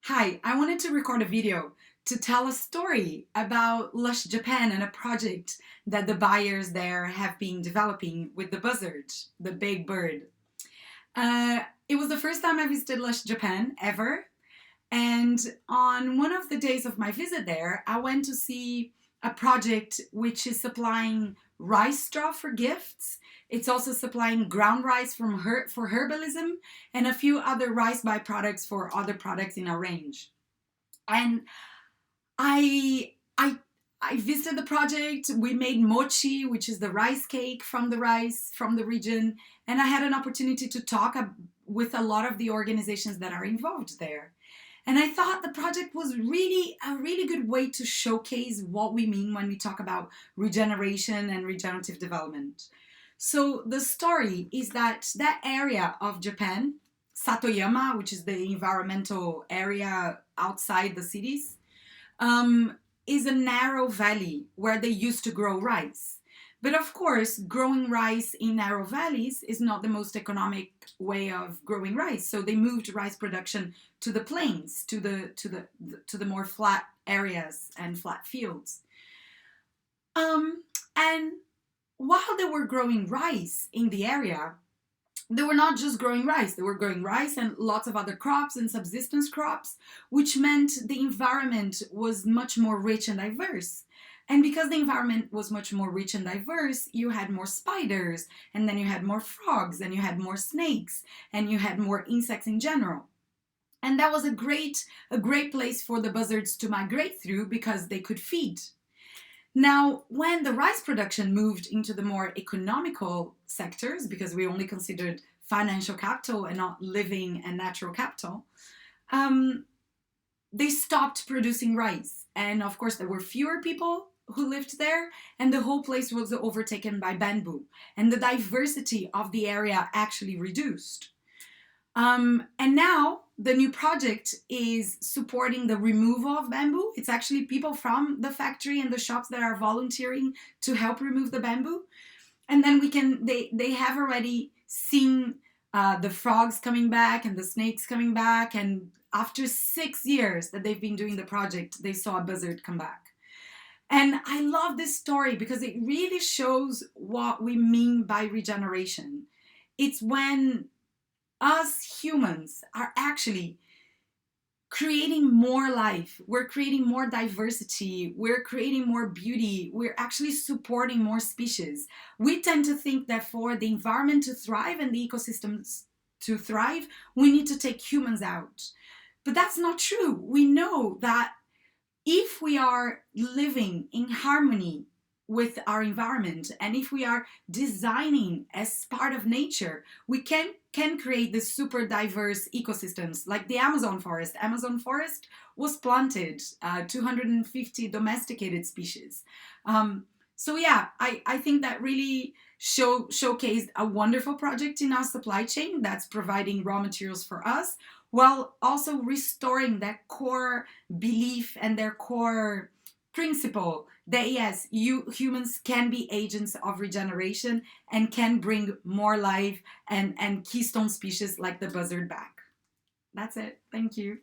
Hi, I wanted to record a video to tell a story about Lush Japan and a project that the buyers there have been developing with the Buzzard, the big bird. It was the first time I visited Lush Japan ever, and on one of the days of my visit there, I went to see a project which is supplying rice straw for gifts. It's also supplying ground rice for herbalism and a few other rice byproducts for other products in our range. And I I I visited the project. We made mochi, which is the rice cake from the rice from the region, and I had an opportunity to talk with a lot of the organizations that are involved there. And I thought the project was really a really good way to showcase what we mean when we talk about regeneration and regenerative development. So the story is that area of Japan, Satoyama, which is the environmental area outside the cities, is a narrow valley where they used to grow rice. But of course, growing rice in narrow valleys is not the most economic way of growing rice. So they moved rice production to the plains, to the more flat areas and flat fields. And while they were growing rice in the area, they were not just growing rice, they were growing rice and lots of other crops and subsistence crops, which meant the environment was much more rich and diverse. And because the environment was much more rich and diverse, you had more spiders, and then you had more frogs, and you had more snakes, and you had more insects in general. And that was a great place for the buzzards to migrate through because they could feed. Now, when the rice production moved into the more economical sectors, because we only considered financial capital and not living and natural capital, they stopped producing rice. And of course, there were fewer people who lived there, and the whole place was overtaken by bamboo. And the diversity of the area actually reduced. And now the new project is supporting the removal of bamboo. It's actually people from the factory and the shops that are volunteering to help remove the bamboo. And then they have already seen the frogs coming back and the snakes coming back. And after 6 years that they've been doing the project, they saw a buzzard come back. And I love this story because it really shows what we mean by regeneration. It's when us humans are actually creating more life, we're creating more diversity, we're creating more beauty, we're actually supporting more species. We tend to think that for the environment to thrive and the ecosystems to thrive, we need to take humans out. But that's not true. We know that if we are living in harmony with our environment, and if we are designing as part of nature, we can create this super diverse ecosystems like the Amazon forest. Amazon forest was planted 250 domesticated species. So yeah, I think that really showcased a wonderful project in our supply chain that's providing raw materials for us, while also restoring that core belief and their core principle that yes, humans can be agents of regeneration and can bring more life and keystone species like the buzzard back. That's it. Thank you.